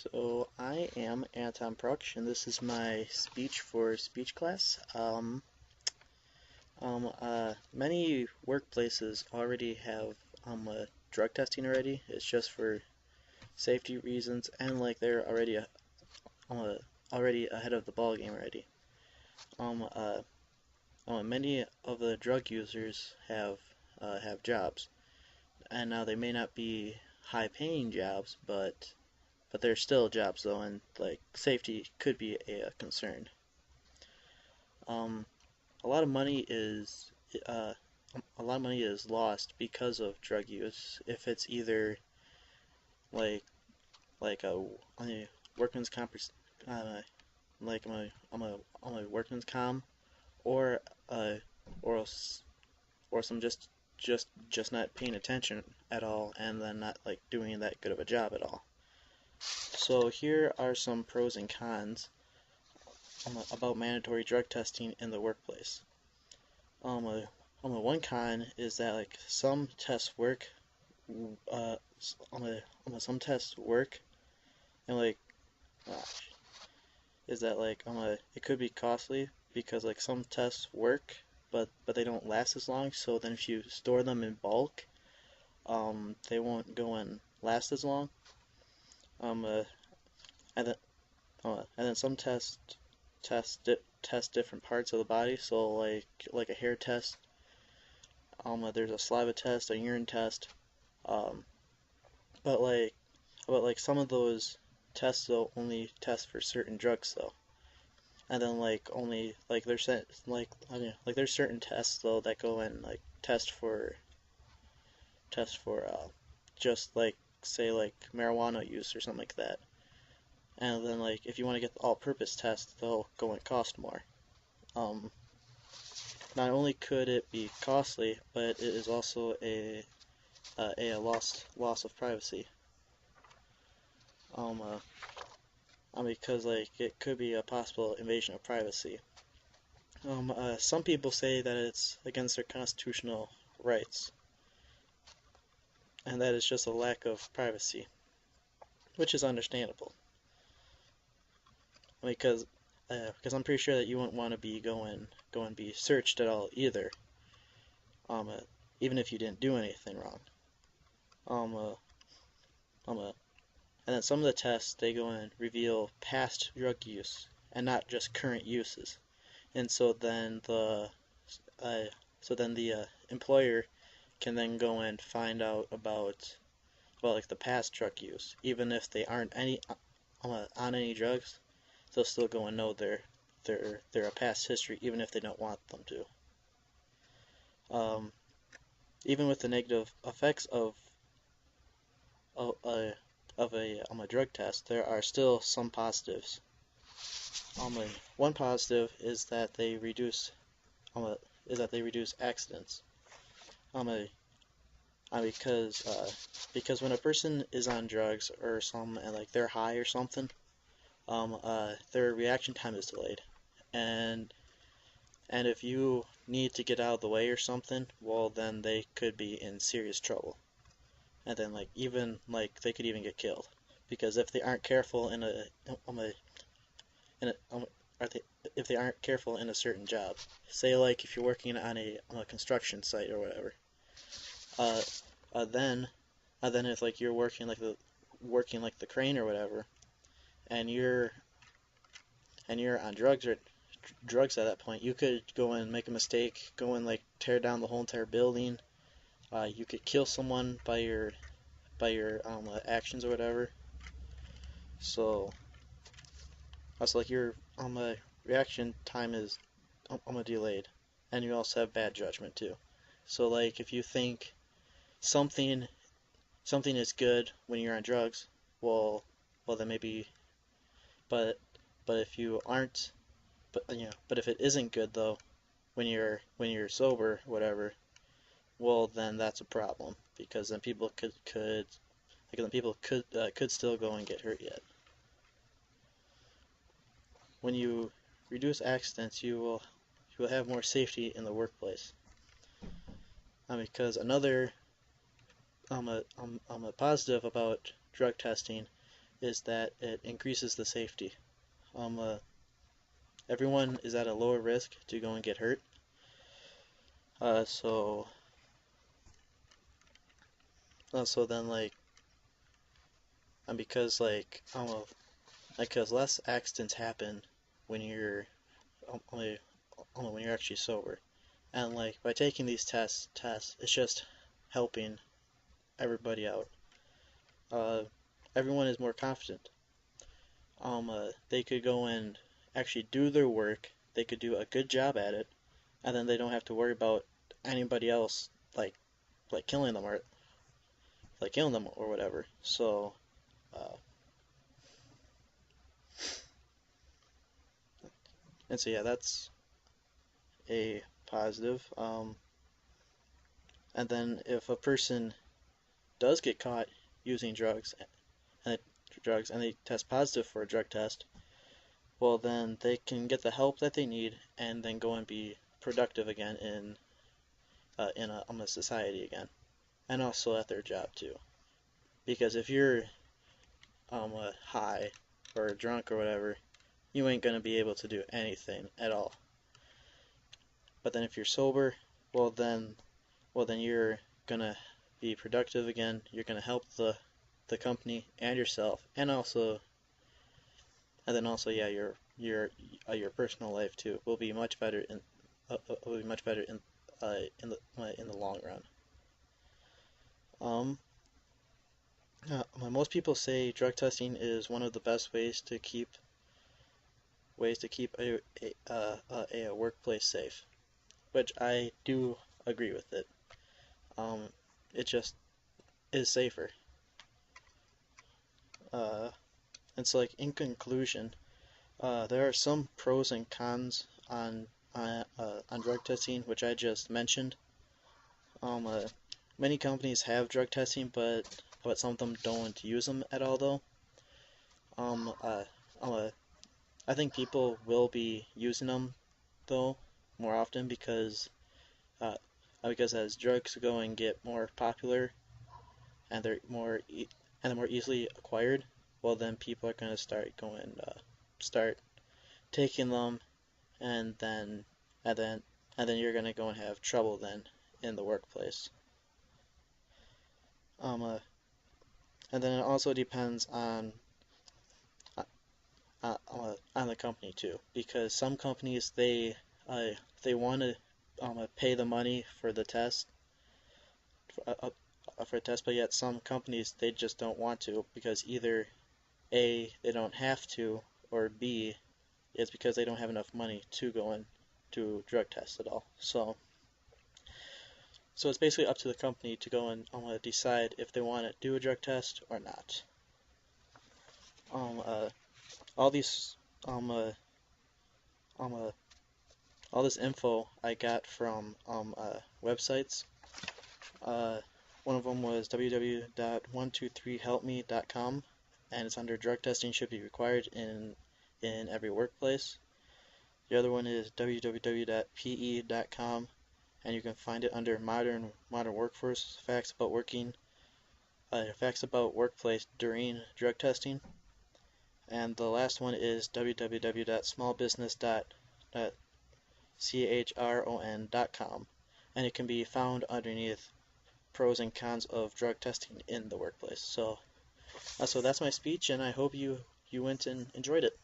So I am Anton Proksch, and this is my speech for speech class. Many workplaces already have drug testing already. It's just for safety reasons, and like they're uh, already ahead of the ball game already. Um, uh, Many of the drug users have jobs, and now they may not be high-paying jobs, but they're still jobs though, and like safety could be a concern. Um, a lot of money is uh, a lot of money is lost because of drug use. If it's either like like a workman's comp, uh, like I'm a workman's comp, or uh, or or some just not paying attention at all, and then not like doing that good of a job at all. So here are some pros and cons about mandatory drug testing in the workplace. Um, uh, One con is that like some tests work, uh, some tests work, and like uh, is that like it could be costly because like some tests work, but they don't last as long. So then if you store them in bulk, they won't go and last as long. Um, uh, and then some test different parts of the body. So like a hair test. There's a saliva test, a urine test. Um, but like some of those tests though only test for certain drugs though. And then like only like there's like there's certain tests though that go and like test for just like say like marijuana use or something like that. And then like if you want to get the all-purpose test, they'll go and cost more. Um, Not only could it be costly, but it is also a loss of privacy. Um, because like it could be a possible invasion of privacy. Some people say that it's against their constitutional rights, and that is just a lack of privacy, which is understandable. Because because I'm pretty sure that you wouldn't want to be go and be searched at all either. Um, uh, Even if you didn't do anything wrong. Um, uh, um, uh, and then some of the tests they go and reveal past drug use and not just current uses. And uh, the employer can then go and find out about like the past drug use, even if they aren't on any drugs. They'll still go and know their past history, even if they don't want them to. Um, Even with the negative effects of a a drug test, there are still some positives. One positive is that they reduce um, accidents. Um, because when a person is on drugs or some and like they're high or something, their reaction time is delayed, and if you need to get out of the way or something, well then they could be in serious trouble, and then like even like they could even get killed, because if they aren't careful in a are they if they aren't careful in a certain job, say like if you're working on a construction site or whatever, uh, uh then then if like you're working like the crane or whatever, and you're on drugs at that point, you could go and make a mistake, go and like tear down the whole entire building. You could kill someone by your actions or whatever. So that's like your reaction time is delayed, and you also have bad judgment too. So like if you think something is good when you're on drugs, well then maybe, but if you aren't, but if it isn't good though when you're sober, whatever, well then that's a problem, because then people could still go and get hurt yet. When you reduce accidents, you will have more safety in the workplace. Because another a positive about drug testing is that it increases the safety. Everyone is at a lower risk to go and get hurt. So then and because because less accidents happen when you're only when you're actually sober, and by taking these tests, it's just helping everybody out. Everyone is more confident. They could go and actually do their work. They could do a good job at it, and then they don't have to worry about anybody else killing them or whatever. So, and so yeah, that's a positive. And then if a person does get caught using drugs and they test positive for a drug test, well then they can get the help that they need and then go and be productive again in a society again, and also at their job too. Because if you're high or drunk or whatever, you ain't gonna be able to do anything at all. But then if you're sober, well then you're gonna be productive again. You're gonna help the company and yourself, and then also yeah, your personal life too will be much better in the long run. Most people say drug testing is one of the best ways to keep a workplace safe, which I do agree with it. It just is safer. And so, in conclusion, there are some pros and cons on drug testing, which I just mentioned. Many companies have drug testing, but some of them don't use them at all, though. I think people will be using them though more often because as drugs go and get more popular and they're more easily acquired, well then people are going to start taking them, and then you're going to go and have trouble then in the workplace. And then it also depends on the company too, because some companies they want to pay the money for the test but yet some companies they just don't want to, because either A, they don't have to, or B, it's because they don't have enough money to go in to drug tests at all. So it's basically up to the company to go and decide if they want to do a drug test or not. All these all this info I got from websites. One of them was www.123helpme.com, and it's under drug testing should be required in every workplace. The other one is www.pe.com, and you can find it under modern workforce facts about workplace during drug testing. And the last one is www.smallbusiness.chron.com, and it can be found underneath pros and cons of drug testing in the workplace. So that's my speech, and I hope you went and enjoyed it.